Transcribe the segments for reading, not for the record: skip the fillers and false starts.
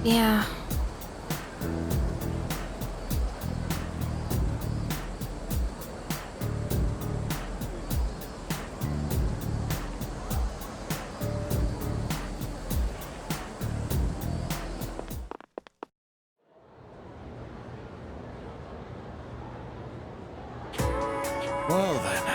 Yeah. Well then.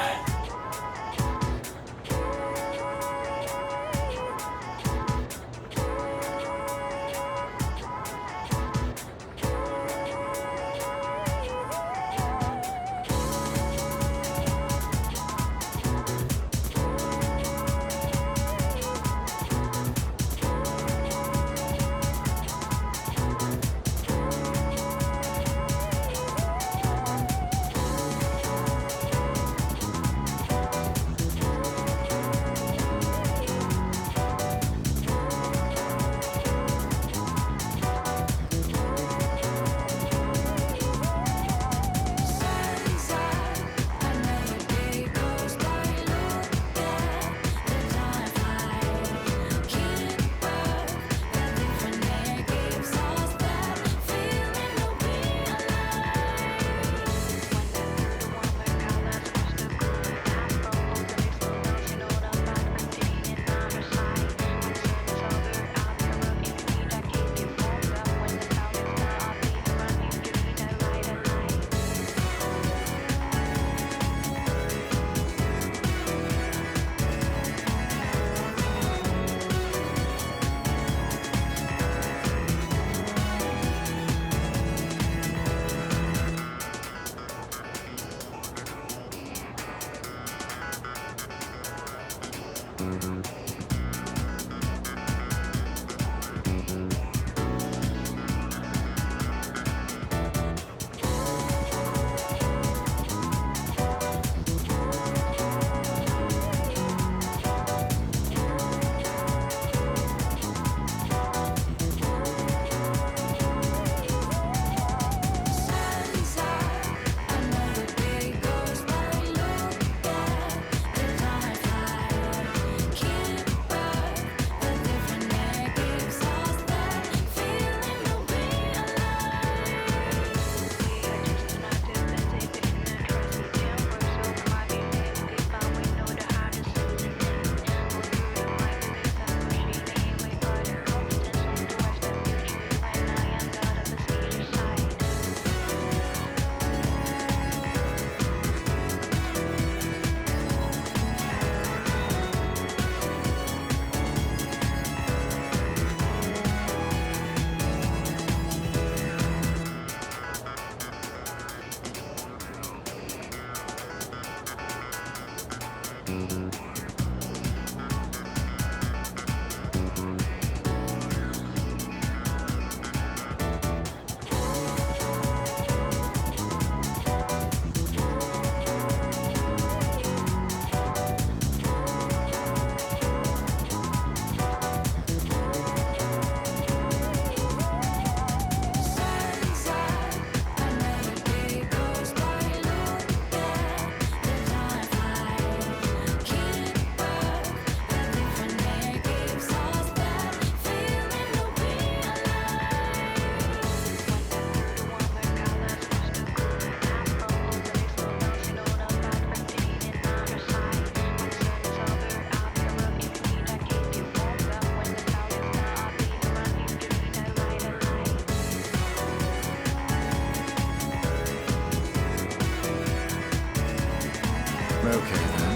Okay then.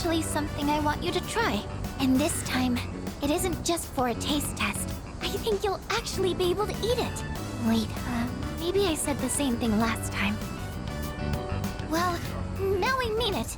actually something I want you to try. And this time, it isn't just for a taste test. I think you'll actually be able to eat it. Wait, maybe I said the same thing last time. Well, now I mean it.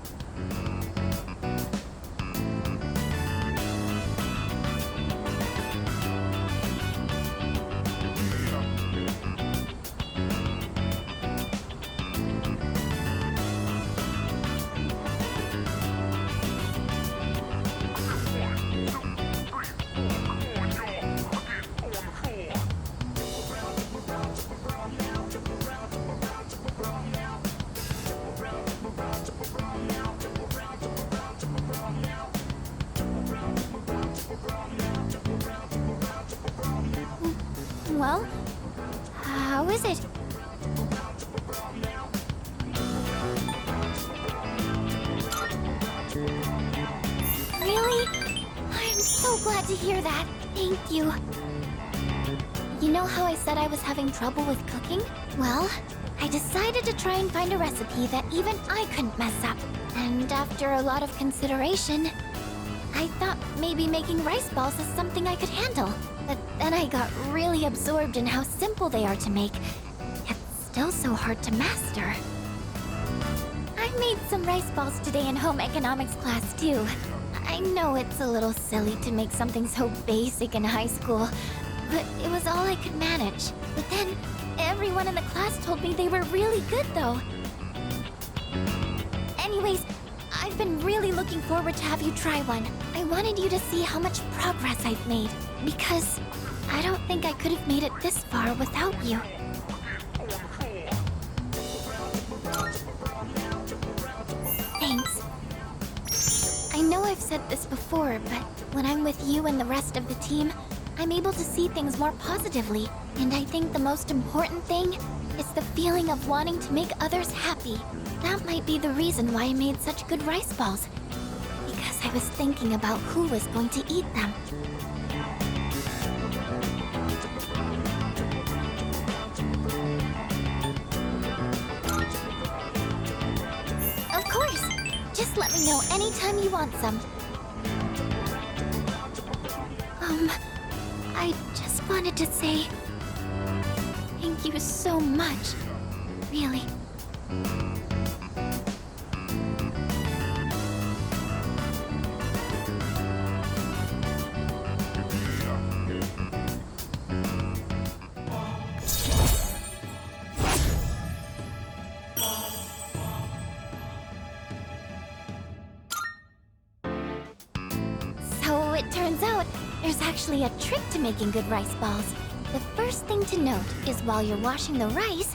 Well, how is it? Really? I'm so glad to hear that. Thank you. You know how I said I was having trouble with cooking? Well, I decided to try and find a recipe that even I couldn't mess up. And after a lot of consideration, I thought maybe making rice balls is something I could handle. But then I got really absorbed in how simple they are to make, yet still so hard to master. I made some rice balls today in home economics class too. I know it's a little silly to make something so basic in high school, but it was all I could manage. But then, everyone in the class told me they were really good though. Anyways, I've been really looking forward to have you try one. I wanted you to see how much progress I've made, because I don't think I could have made it this far without you. Thanks. I know I've said this before, but when I'm with you and the rest of the team, I'm able to see things more positively. And I think the most important thing is the feeling of wanting to make others happy. That might be the reason why I made such good rice balls. Because I was thinking about who was going to eat them. Of course! Just let me know anytime you want some. I just wanted to say thank you so much. Really. So it turns out there's actually a trick to making good rice balls. The first thing to note is while you're washing the rice,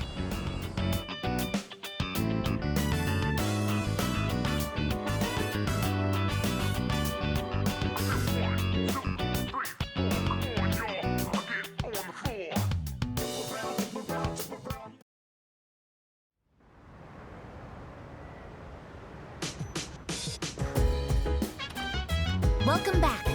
welcome back.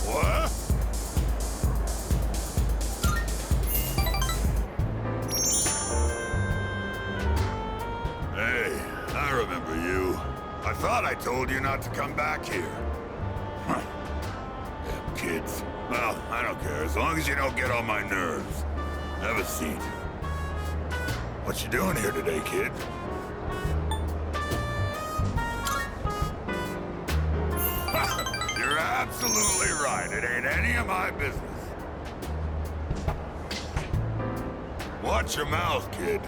What? Hey, I remember you. I thought I told you not to come back here. Huh. Damn kids. Well, I don't care, as long as you don't get on my nerves. Have a seat. What you doing here today, kid? You're absolutely right. It ain't any of my business. Watch your mouth, kid.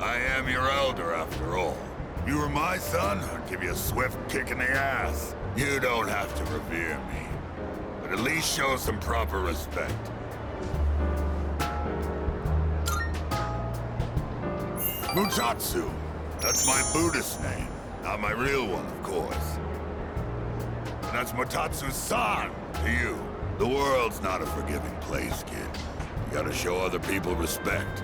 I am your elder, after all. You were my son, I'd give you a swift kick in the ass. You don't have to revere me, but at least show some proper respect. Mutatsu. That's my Buddhist name, not my real one, of course. And that's Mutatsu-san to you. The world's not a forgiving place, kid. You gotta show other people respect.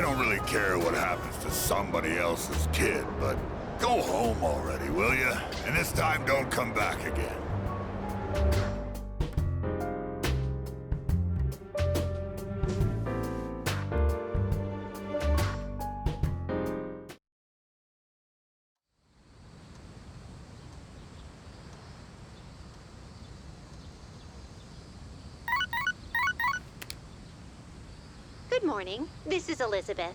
I don't really care what happens to somebody else's kid, but go home already, will you? And this time don't come back again. Good morning. This is Elizabeth.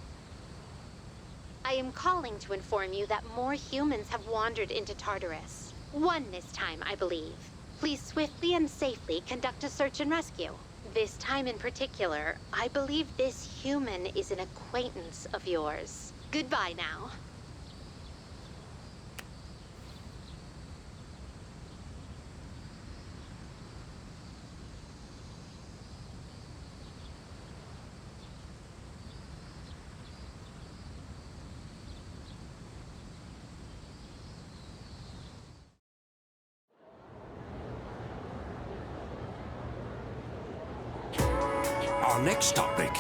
I am calling to inform you that more humans have wandered into Tartarus. One this time, I believe. Please swiftly and safely conduct a search and rescue. This time in particular, I believe this human is an acquaintance of yours. Goodbye now. Our next topic.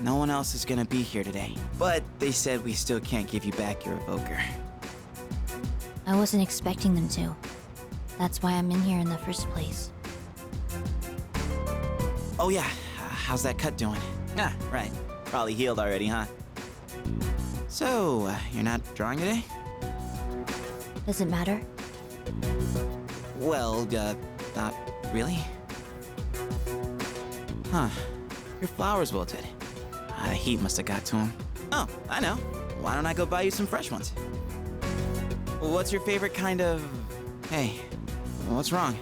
No one else is gonna be here today, but they said we still can't give you back your evoker. I wasn't expecting them to. That's why I'm in here in the first place. Oh yeah, how's that cut doing? Ah, right. Probably healed already, huh? So, you're not drawing today? Does it matter? Well, not really. Huh. Your flowers wilted. The heat must have got to them. Oh, I know. Why don't I go buy you some fresh ones? What's your favorite kind of... Hey, what's wrong?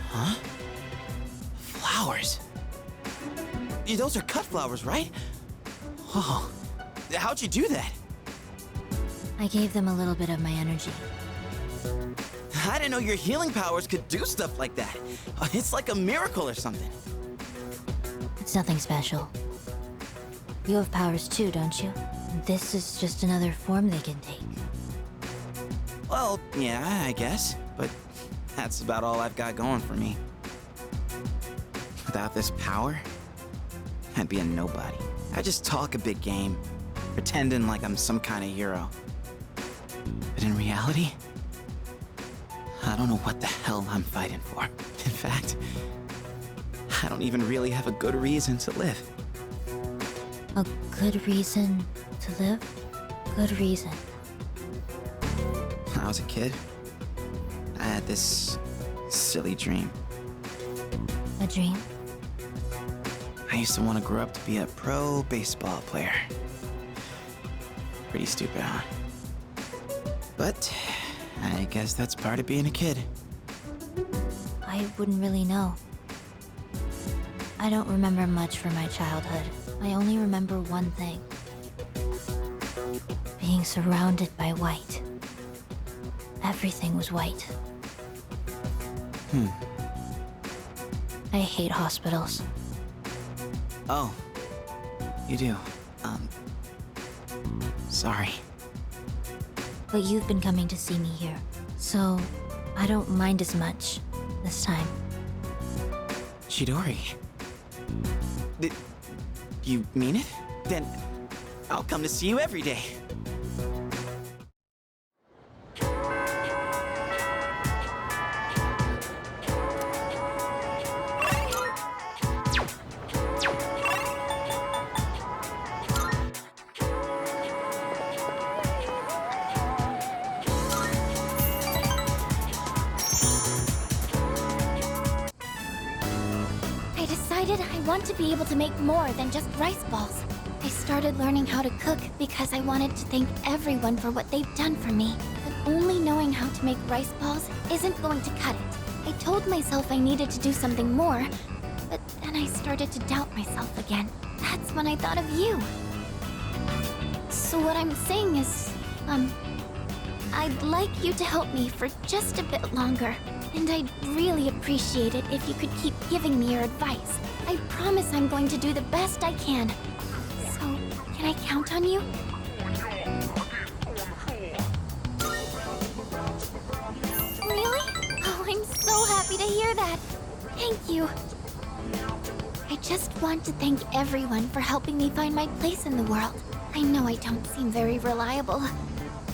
Huh? Flowers? Those are cut flowers, right? Whoa. How'd you do that? I gave them a little bit of my energy. I didn't know your healing powers could do stuff like that. It's like a miracle or something. It's nothing special. You have powers too, don't you? This is just another form they can take. Well, yeah, I guess. But that's about all I've got going for me. Without this power, I'd be a nobody. I just talk a big game, pretending like I'm some kind of hero. But in reality, I don't know what the hell I'm fighting for. In fact, I don't even really have a good reason to live. A good reason to live? Good reason. When I was a kid, I had this silly dream. A dream? I used to want to grow up to be a pro baseball player. Pretty stupid, huh? But I guess that's part of being a kid. I wouldn't really know. I don't remember much from my childhood. I only remember one thing. Being surrounded by white. Everything was white. I hate hospitals. Oh, you do. Sorry. But you've been coming to see me here, so I don't mind as much this time. Chidori. Did you mean it? Then I'll come to see you every day. I decided I want to be able to make more than just rice balls. I started learning how to cook because I wanted to thank everyone for what they've done for me. But only knowing how to make rice balls isn't going to cut it. I told myself I needed to do something more, but then I started to doubt myself again. That's when I thought of you. So what I'm saying is, I'd like you to help me for just a bit longer. And I'd really appreciate it if you could keep giving me your advice. I promise I'm going to do the best I can. So, can I count on you? Really? Oh, I'm so happy to hear that. Thank you. I just want to thank everyone for helping me find my place in the world. I know I don't seem very reliable,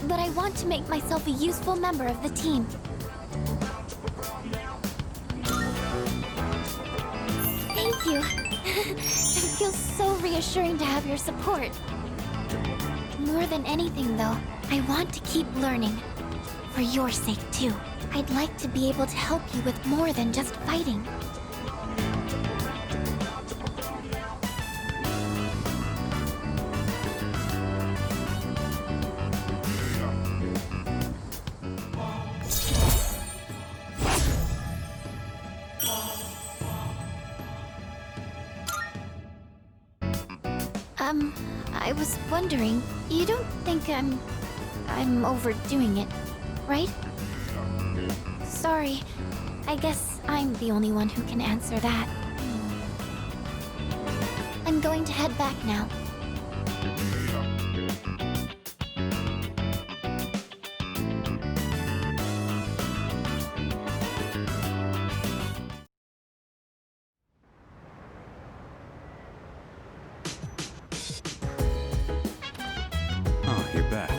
but I want to make myself a useful member of the team. Thank you. It feels so reassuring to have your support. More than anything, though, I want to keep learning. For your sake, too. I'd like to be able to help you with more than just fighting. I was wondering, you don't think I'm overdoing it, right? Sorry, I guess I'm the only one who can answer that. I'm going to head back now. Oh, you're back.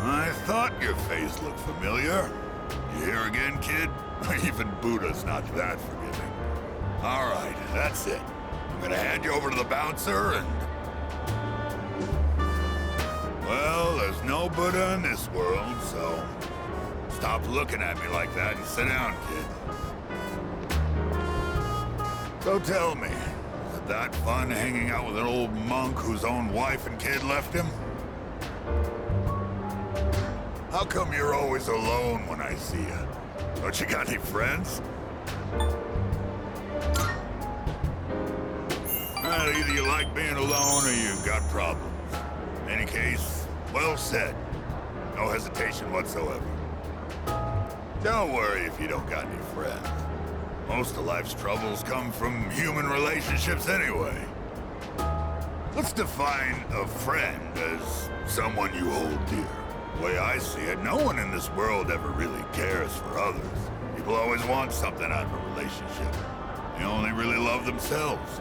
I thought your face looked familiar. You here again, kid? Even Buddha's not that forgiving. All right, that's it. I'm gonna hand you over to the bouncer and... Well, there's no Buddha in this world, so... Stop looking at me like that and sit down, kid. So tell me, is it that fun hanging out with an old monk whose own wife and kid left him? How come you're always alone when I see you? Don't you got any friends? Well, either you like being alone or you've got problems. In any case, well said. No hesitation whatsoever. Don't worry if you don't got any friends. Most of life's troubles come from human relationships anyway. Let's define a friend as someone you hold dear. The way I see it, no one in this world ever really cares for others. People always want something out of a relationship. They only really love themselves.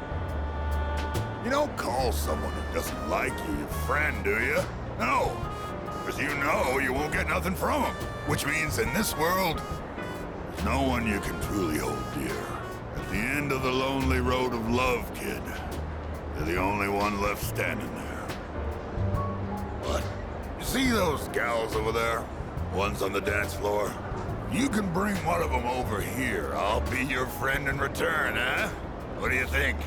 You don't call someone who doesn't like you your friend, do you? No. Because you know you won't get nothing from them. Which means in this world, there's no one you can truly hold dear. At the end of the lonely road of love, kid, you're the only one left standing there. What? You see those gals over there? Ones on the dance floor? You can bring one of them over here. I'll be your friend in return, huh? What do you think?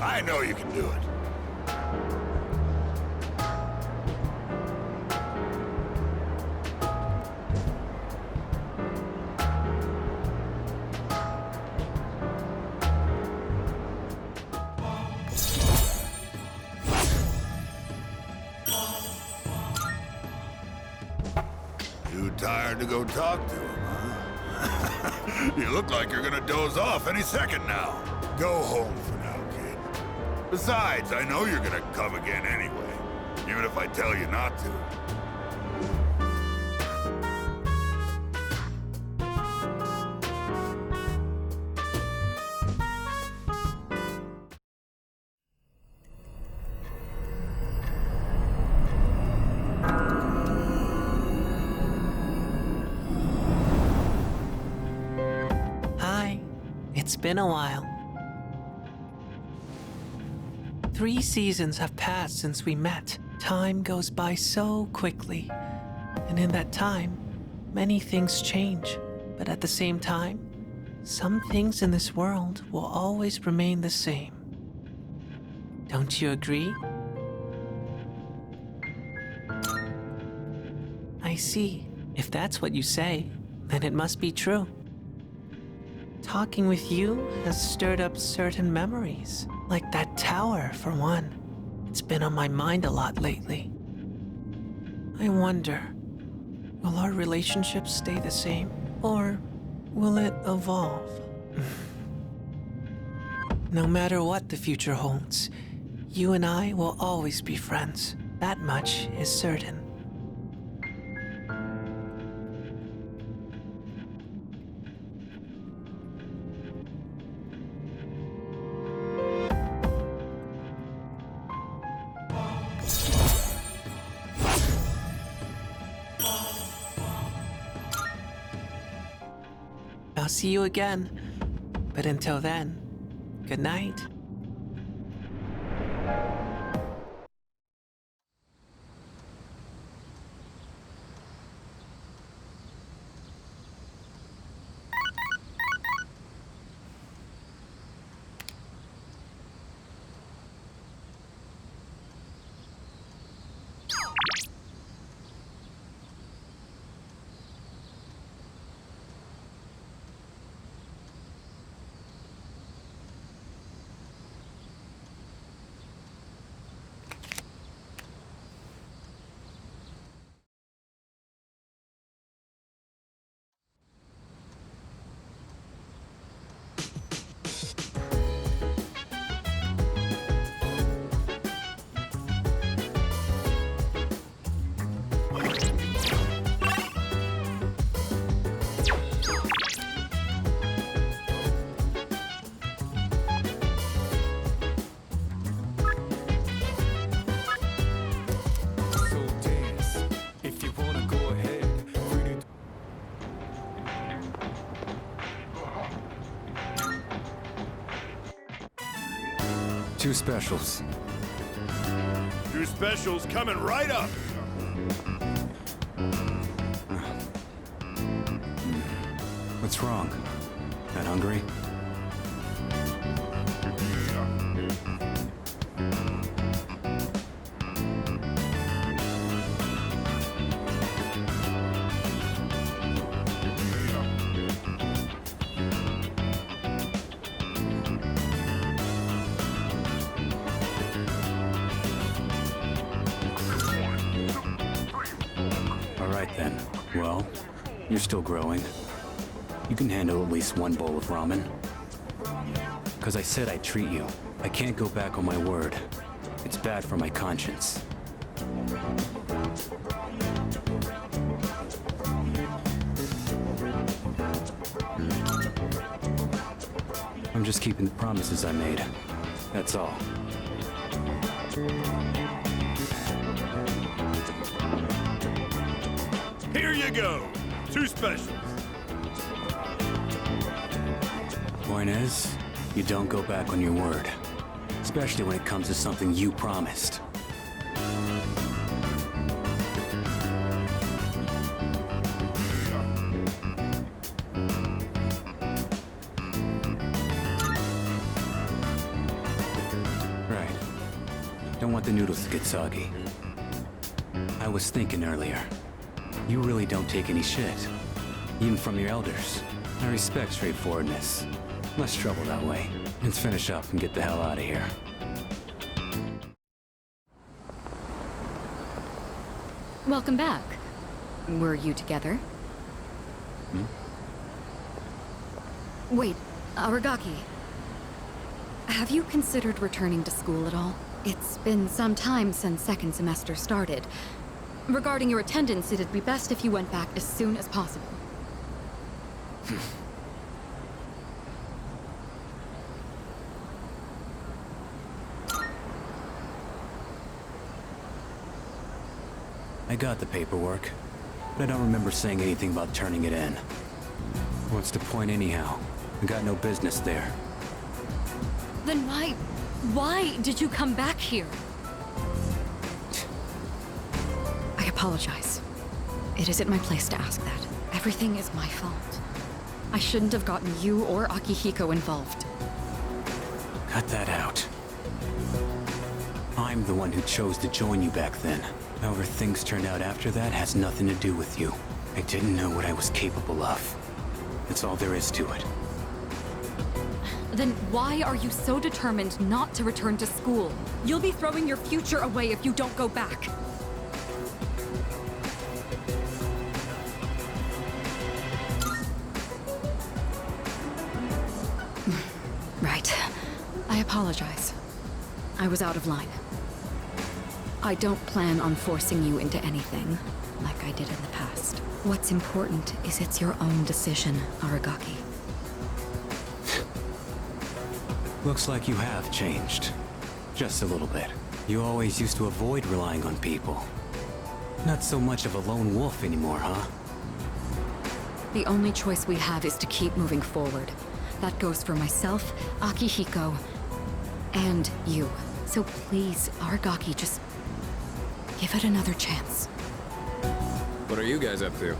I know you can do it. Too tired to go talk to him, huh? You look like you're gonna doze off any second now. Go home for now, kid. Besides, I know you're gonna come again anyway, even if I tell you not to. Hi, it's been a while. 3 seasons have passed since we met. Time goes by so quickly. And in that time, many things change. But at the same time, some things in this world will always remain the same. Don't you agree? I see. If that's what you say, then it must be true. Talking with you has stirred up certain memories. Like that tower, for one. It's been on my mind a lot lately. I wonder, will our relationship stay the same? Or will it evolve? No matter what the future holds, you and I will always be friends. That much is certain. I'll see you again. But until then, good night. Two specials. 2 specials coming right up. What's wrong? Not hungry? All right then. Well, you're still growing. You can handle at least 1 bowl of ramen. Because I said I'd treat you. I can't go back on my word. It's bad for my conscience. I'm just keeping the promises I made. That's all. Here you go. 2 specials. Point is, you don't go back on your word. Especially when it comes to something you promised. Right. Don't want the noodles to get soggy. I was thinking earlier. You really don't take any shit. Even from your elders. I respect straightforwardness. Less trouble that way. Let's finish up and get the hell out of here. Welcome back. Were you together? Wait, Aragaki. Have you considered returning to school at all? It's been some time since second semester started. Regarding your attendance, it'd be best if you went back as soon as possible. I got the paperwork, but I don't remember saying anything about turning it in. What's the point anyhow? I got no business there. Then why did you come back here? I apologize. It isn't my place to ask that. Everything is my fault. I shouldn't have gotten you or Akihiko involved. Cut that out. I'm the one who chose to join you back then. However things turned out after that has nothing to do with you. I didn't know what I was capable of. That's all there is to it. Then why are you so determined not to return to school? You'll be throwing your future away if you don't go back. Right. I apologize. I was out of line. I don't plan on forcing you into anything, like I did in the past. What's important is it's your own decision, Aragaki. Looks like you have changed. Just a little bit. You always used to avoid relying on people. Not so much of a lone wolf anymore, huh? The only choice we have is to keep moving forward. That goes for myself, Akihiko, and you. So please, Aragaki, just give it another chance. What are you guys up to?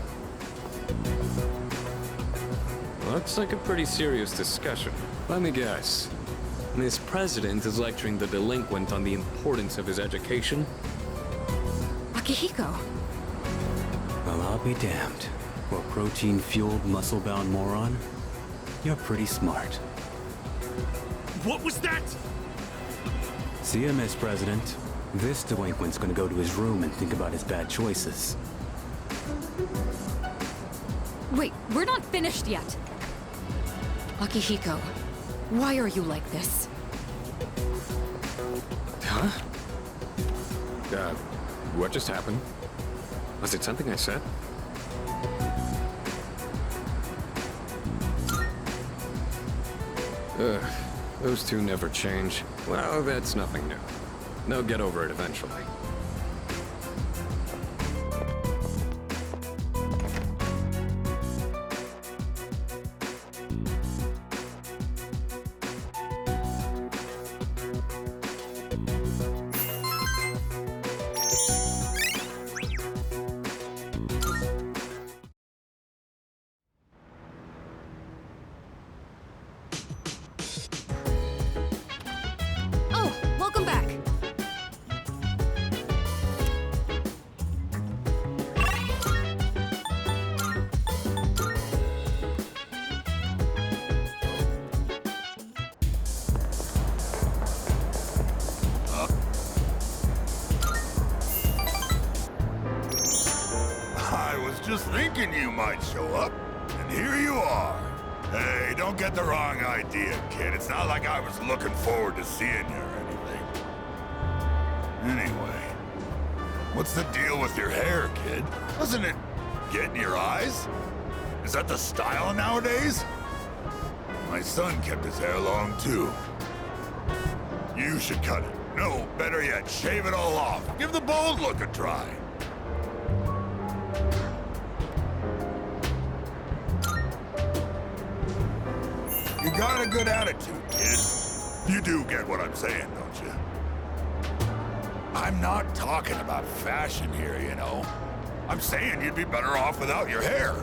Looks like a pretty serious discussion. Let me guess. This president is lecturing the delinquent on the importance of his education? Akihiko! Well, I'll be damned. For a protein-fueled, muscle-bound moron, you're pretty smart. What was that? See ya, Miss President. This delinquent's gonna go to his room and think about his bad choices. Wait, we're not finished yet! Akihiko, why are you like this? Huh? What just happened? Was it something I said? Ugh, those two never change. Well, that's nothing new. They'll get over it eventually. Oh, welcome back! I was just thinking you might show up, and here you are. Hey, don't get the wrong idea, kid. It's not like I was looking forward to seeing you or anything. Anyway, what's the deal with your hair, kid? Doesn't it get in your eyes? Is that the style nowadays? My son kept his hair long, too. You should cut it. No, better yet, shave it all off. Give the bald look a try. You got a good attitude, kid. You do get what I'm saying, don't you? I'm not talking about fashion here, you know. I'm saying you'd be better off without your hair.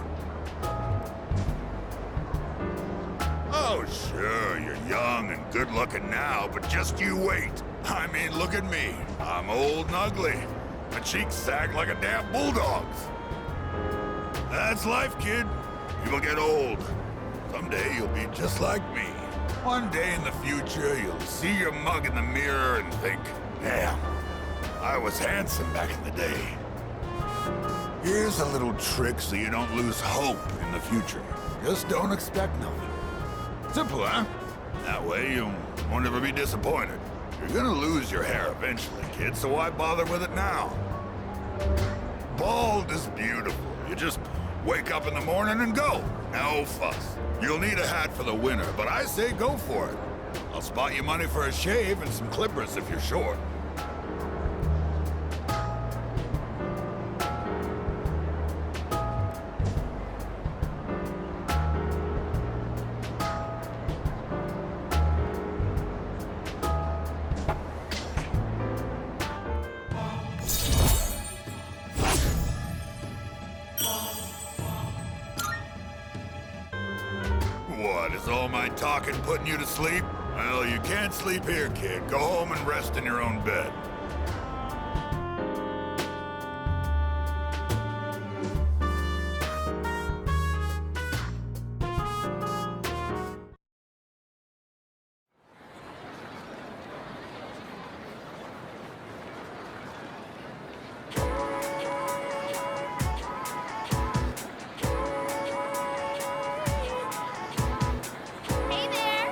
Oh, sure, you're young and good-looking now, but just you wait. I mean, look at me. I'm old and ugly. My cheeks sag like a damn bulldog's. That's life, kid. People get old. Someday you'll be just like me. One day in the future, you'll see your mug in the mirror and think, damn, I was handsome back in the day. Here's a little trick so you don't lose hope in the future. Just don't expect nothing. Simple, huh? That way you won't ever be disappointed. You're gonna lose your hair eventually, kid, so why bother with it now? Bald is beautiful. You just wake up in the morning and go. No fuss. You'll need a hat for the winter, but I say go for it. I'll spot you money for a shave and some clippers if you're short. What, is all my talking putting you to sleep? Well, you can't sleep here, kid. Go home and rest in your own bed. Hey there!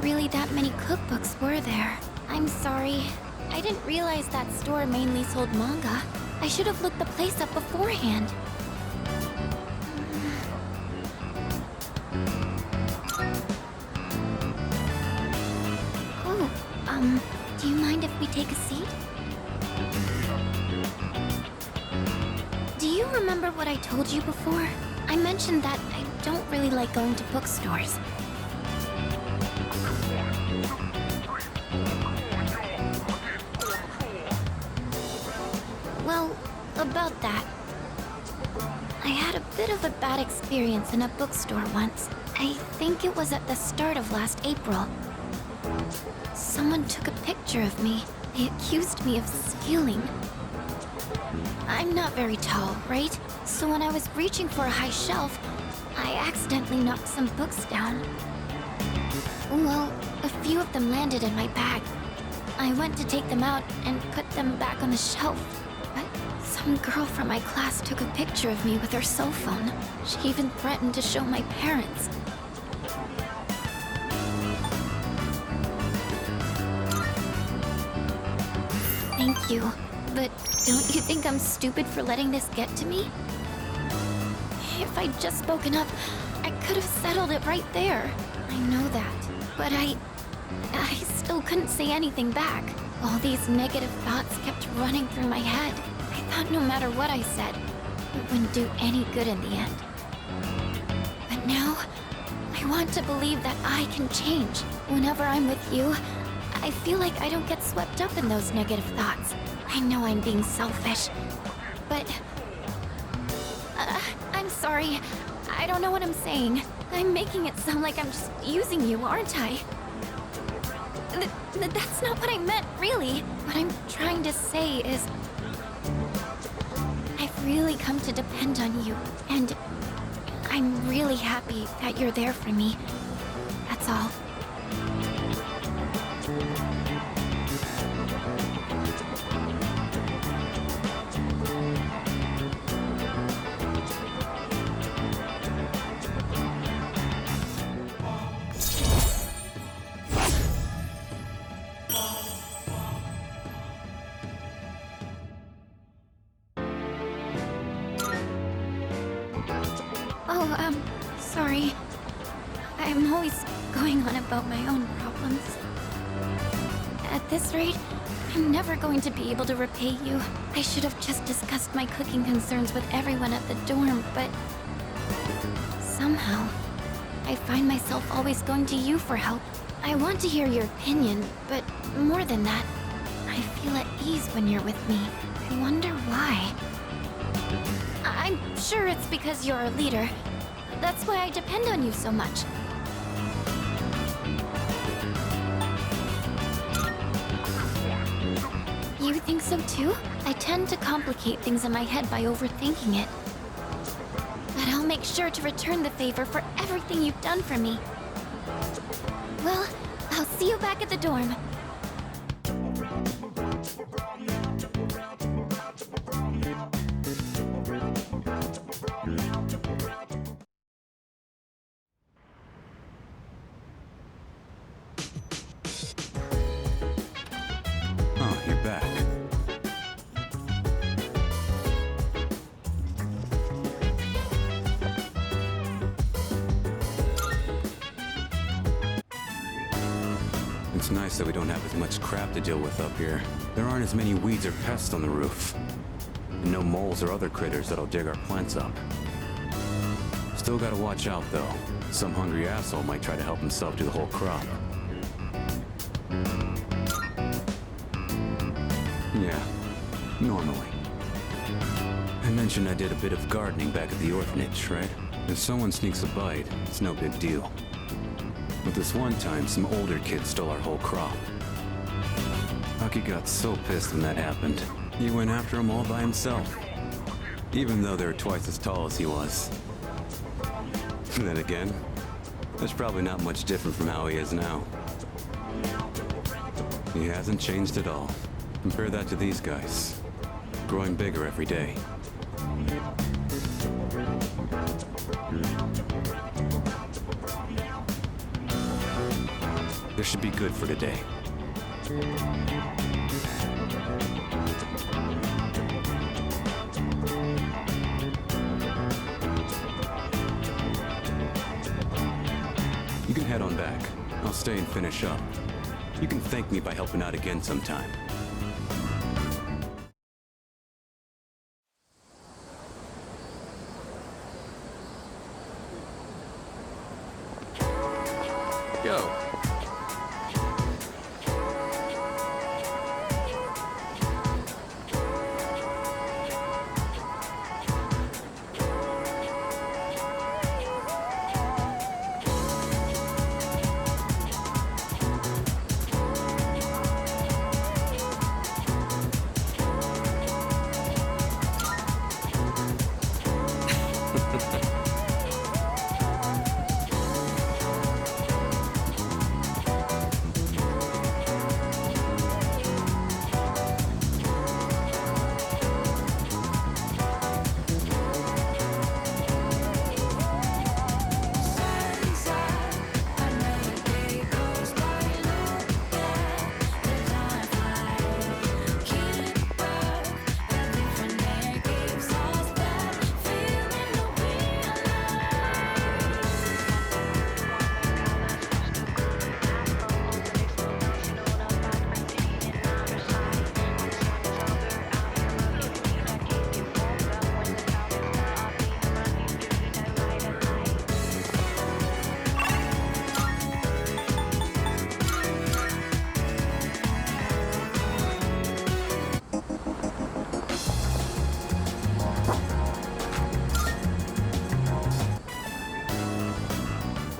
really that many cookbooks, were there? I'm sorry. I didn't realize that store mainly sold manga. I should have looked the place up beforehand. Oh, do you mind if we take a seat? Do you remember what I told you before? I mentioned that I don't really like going to bookstores. Well, about that. I had a bit of a bad experience in a bookstore once. I think it was at the start of last April. Someone took a picture of me. They accused me of stealing. I'm not very tall, right? So when I was reaching for a high shelf, I accidentally knocked some books down. Well, a few of them landed in my bag. I went to take them out and put them back on the shelf. But some girl from my class took a picture of me with her cell phone. She even threatened to show my parents. Thank you. But don't you think I'm stupid for letting this get to me? If I'd just spoken up, I could have settled it right there. I know that. But I still couldn't say anything back. All these negative thoughts kept running through my head. I thought no matter what I said, it wouldn't do any good in the end. But now, I want to believe that I can change. Whenever I'm with you, I feel like I don't get swept up in those negative thoughts. I know I'm being selfish, but... I'm sorry. I don't know what I'm saying. I'm making it sound like I'm just using you, aren't I? That's not what I meant, really. What I'm trying to say is... I've really come to depend on you, and I'm really happy that you're there for me. That's all. Sorry. I'm always going on about my own problems. At this rate, I'm never going to be able to repay you. I should have just discussed my cooking concerns with everyone at the dorm, but... somehow, I find myself always going to you for help. I want to hear your opinion, but more than that, I feel at ease when you're with me. I wonder why. I'm sure it's because you're a leader. That's why I depend on you so much. You think so too? I tend to complicate things in my head by overthinking it. But I'll make sure to return the favor for everything you've done for me. Well, I'll see you back at the dorm. It's nice that we don't have as much crap to deal with up here. There aren't as many weeds or pests on the roof. And no moles or other critters that'll dig our plants up. Still gotta watch out, though. Some hungry asshole might try to help himself to the whole crop. Yeah, normally. I mentioned I did a bit of gardening back at the orphanage, right? If someone sneaks a bite, it's no big deal. But this one time, some older kids stole our whole crop. Aki got so pissed when that happened. He went after them all by himself. Even though they were twice as tall as he was. And then again, that's probably not much different from how he is now. He hasn't changed at all. Compare that to these guys. Growing bigger every day. This should be good for today. You can head on back. I'll stay and finish up. You can thank me by helping out again sometime. Go.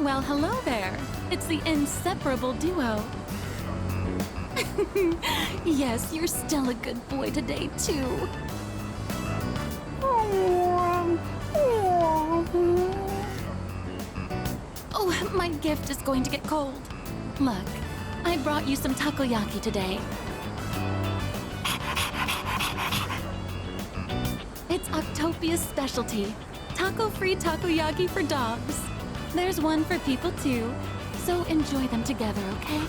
Well, hello there. It's the inseparable duo. Yes, you're still a good boy today, too. Oh, my gift is going to get cold. Look, I brought you some takoyaki today. It's Octopia's specialty. Taco-free takoyaki for dogs. There's one for people too, so enjoy them together, okay?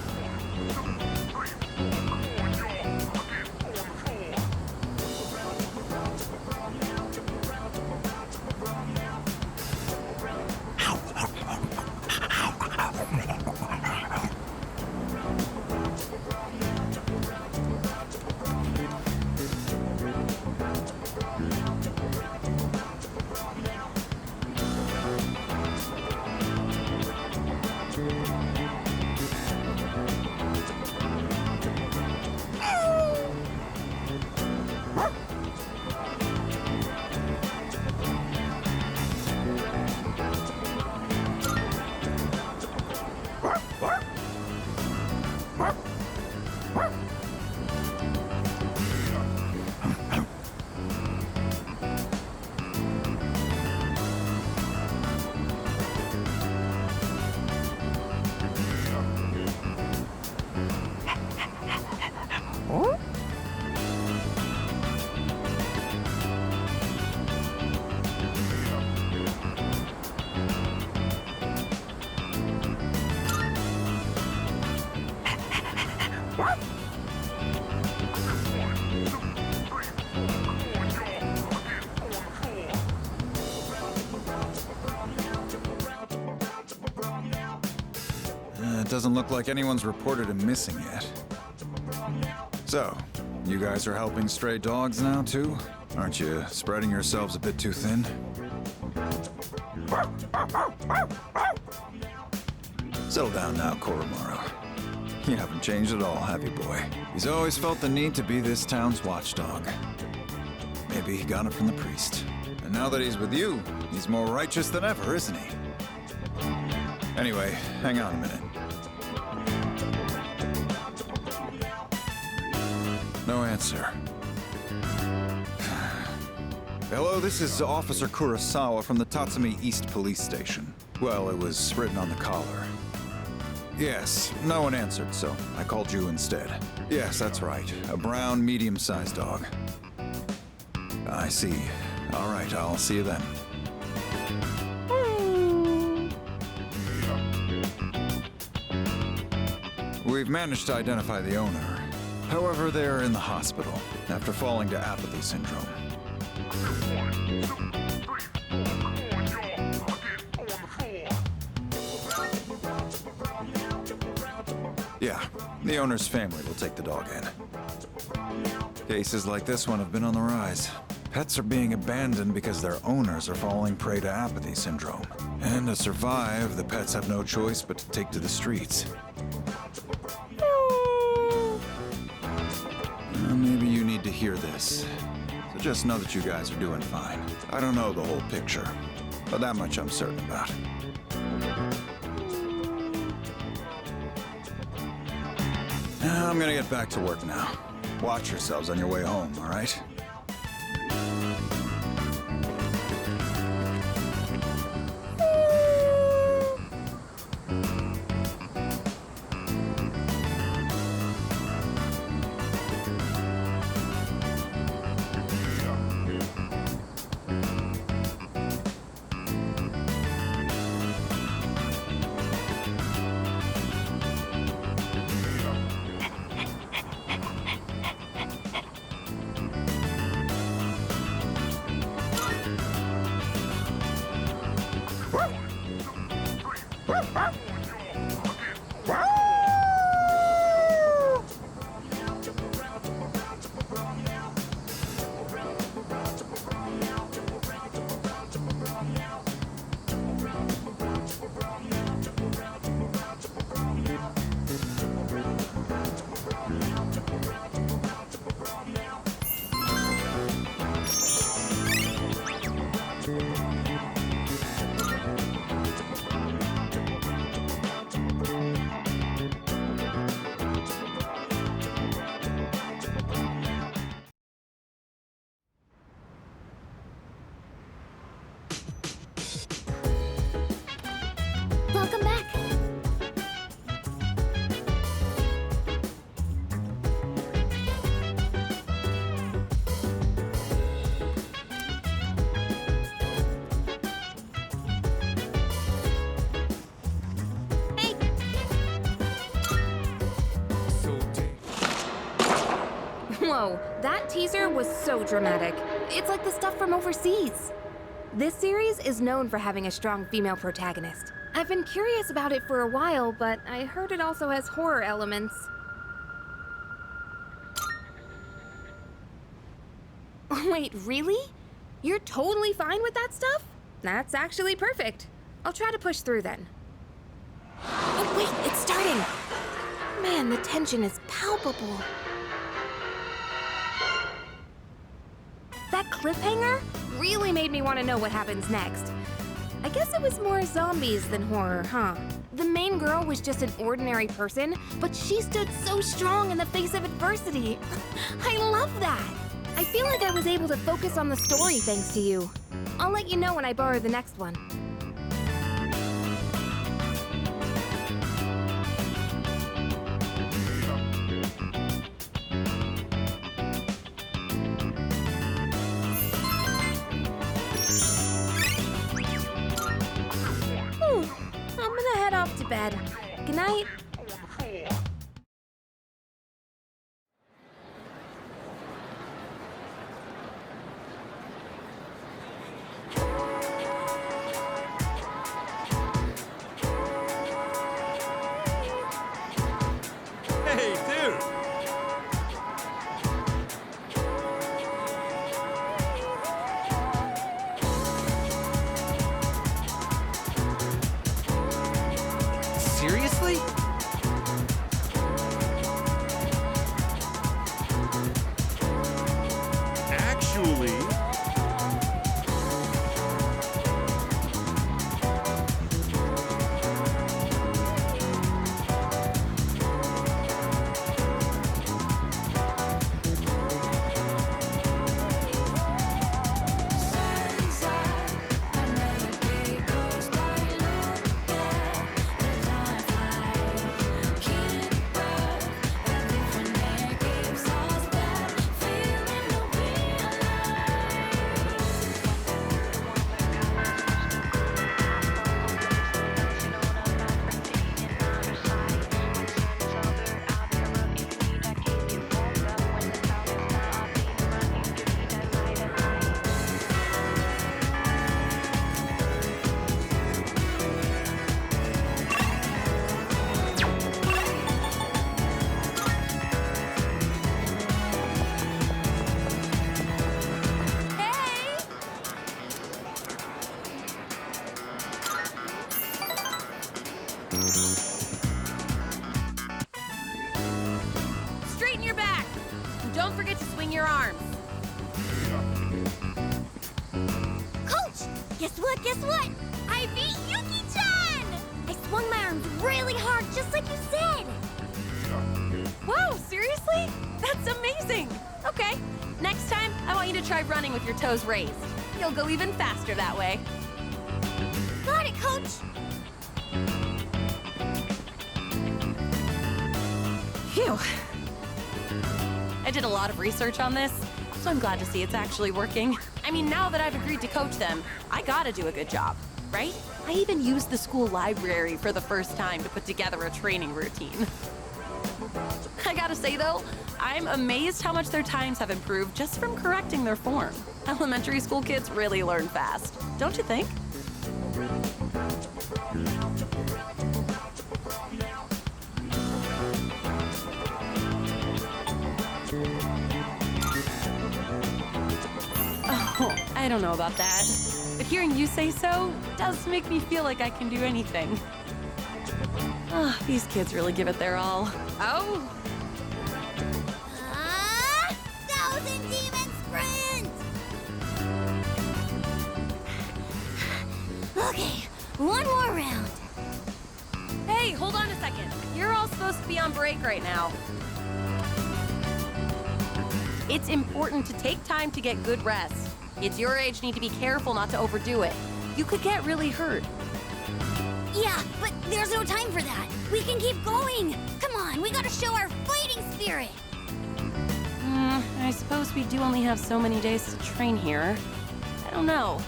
It doesn't look like anyone's reported him missing yet. So, you guys are helping stray dogs now, too? Aren't you spreading yourselves a bit too thin? Settle down now, Koromaru. You haven't changed at all, have you, boy? He's always felt the need to be this town's watchdog. Maybe he got it from the priest. And now that he's with you, he's more righteous than ever, isn't he? Anyway, hang on a minute. No answer. Hello, this is Officer Kurosawa from the Tatsumi East Police Station. Well, it was written on the collar. Yes, no one answered, so I called you instead. Yes, that's right. A brown, medium-sized dog. I see. All right, I'll see you then. We've managed to identify the owner. However, they're in the hospital after falling to apathy syndrome. Yeah, the owner's family will take the dog in. Cases like this one have been on the rise. Pets are being abandoned because their owners are falling prey to apathy syndrome. And to survive, the pets have no choice but to take to the streets. Maybe you need to hear this. So just know that you guys are doing fine. I don't know the whole picture, but that much I'm certain about. I'm gonna get back to work now. Watch yourselves on your way home, all right? Welcome back. Whoa, that teaser was so dramatic. It's like the stuff from overseas. This series is known for having a strong female protagonist. I've been curious about it for a while, but I heard it also has horror elements. Wait, really? You're totally fine with that stuff? That's actually perfect. I'll try to push through then. Oh wait, it's starting! Man, the tension is palpable. That cliffhanger really made me want to know what happens next. I guess it was more zombies than horror, huh? The main girl was just an ordinary person, but she stood so strong in the face of adversity. I love that! I feel like I was able to focus on the story thanks to you. I'll let you know when I borrow the next one. I'm gonna head off to bed. Good night. Hey, dude! Seriously? forget to swing your arms. Coach! Guess what? Guess what? I beat Yuki-chan! I swung my arms really hard, just like you said. Whoa, seriously? That's amazing! Okay, next time, I want you to try running with your toes raised. You'll go even faster that way. Got it, Coach. Phew. I did a lot of research on this, so I'm glad to see it's actually working. I mean, now that I've agreed to coach them, I gotta do a good job, right? I even used the school library for the first time to put together a training routine. I gotta say though, I'm amazed how much their times have improved just from correcting their form. Elementary school kids really learn fast, don't you think? Oh, I don't know about that. But hearing you say so does make me feel like I can do anything. Ah, these kids really give it their all. Oh! Thousand Demon Sprint! Okay, one more round. Hey, hold on a second. You're all supposed to be on break right now. It's important to take time to get good rest. Kids your age need to be careful not to overdo it. You could get really hurt. Yeah, but there's no time for that. We can keep going. Come on, we gotta show our fighting spirit. I suppose we do only have so many days to train here. I don't know.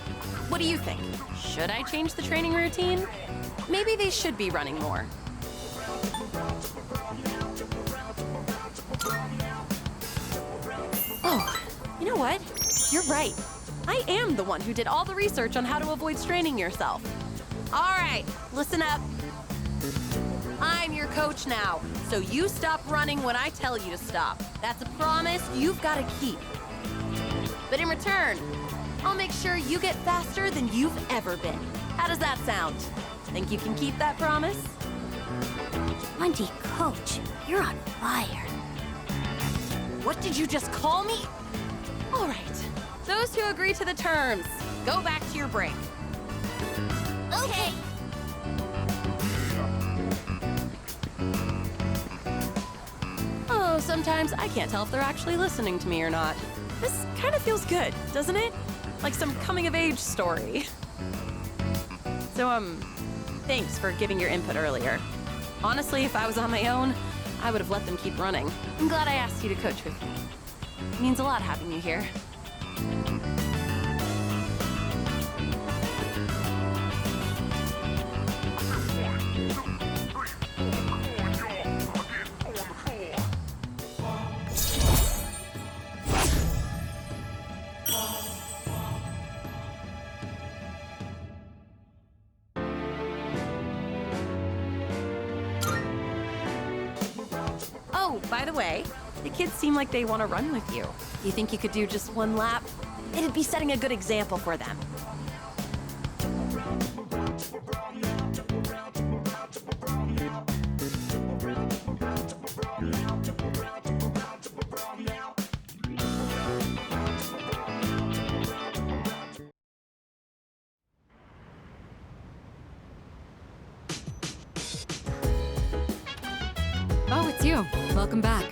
What do you think? Should I change the training routine? Maybe they should be running more. Oh, you know what? You're right. I am the one who did all the research on how to avoid straining yourself. All right, listen up. I'm your coach now, so you stop running when I tell you to stop. That's a promise you've got to keep. But in return, I'll make sure you get faster than you've ever been. How does that sound? Think you can keep that promise? Monty, Coach, you're on fire. What did you just call me? All right. Those who agree to the terms, go back to your break. Okay. Oh, sometimes I can't tell if they're actually listening to me or not. This kind of feels good, doesn't it? Like some coming-of-age story. So, thanks for giving your input earlier. Honestly, if I was on my own, I would have let them keep running. I'm glad I asked you to coach with me. It means a lot having you here. Oh, by the way, the kids seem like they want to run with you. You think you could do just one lap? It'd be setting a good example for them. Oh, it's you. Welcome back.